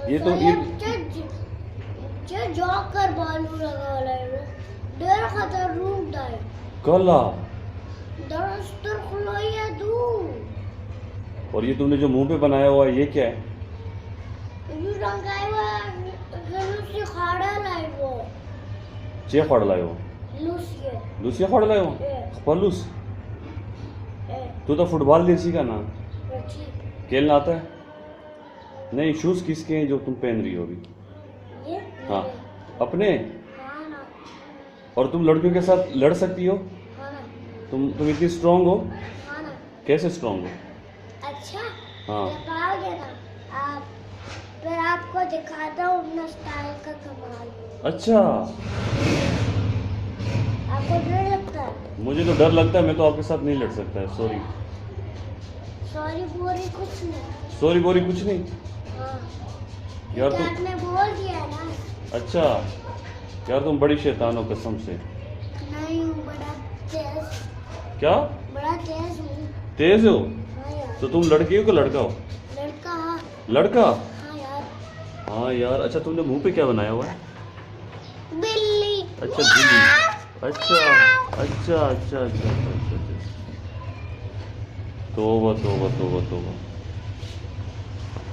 ये तो ये जोकर बालू लगा लायो डर खतर रूम दाय कला। दरस्तर खुलोया दू और ये तुमने जो मुंह पे बनाया हुआ है ये क्या है? यू रंगायवा लूसी खाड़ा लायो चे खड़ लायो लूसी लूसिया खड़ लायो पलूस। तू तो फुटबॉल नहीं सीखा ना, रची खेलना आता है? नहीं, शूज किसके हैं जो तुम पहन रही हो अभी? ये हाँ अपने। हाँ ना और तुम लड़कियों के साथ लड़ सकती हो? हाँ ना तुम इतनी स्ट्रांग हो? हाँ ना कैसे स्ट्रांग हो? अच्छा हाँ जब आओगे ना आप फिर आपको दिखाता हूँ अपना स्टाइल का कमाल। अच्छा, आपको डर लगता है? मुझे तो डर लगता है, मैं तो आपके साथ नहीं लड़ सकता है। सॉरी सॉरी बोरी कुछ नहीं। सॉरी बोरी कुछ नहीं हाँ यार तो तुम। आपने बोल दिया ना। अच्छा यार तुम बड़ी शैतान हो कसम से। नहीं हूँ बड़ा तेज, क्या बड़ा तेज हूँ। तेज हो? हाँ यार तो तुम लड़की हो कि लड़का हो? लड़का। हाँ लड़का? हाँ यार हाँ यार। अच्छा तुमने मुंह पे क्या बनाया हुआ है? बिल्ली। अच्छा बिल्ली। अच्छा अच्छा अच्छा अच्छा अच्छा अच्छा। तोबा तोबा तोबा तोबा।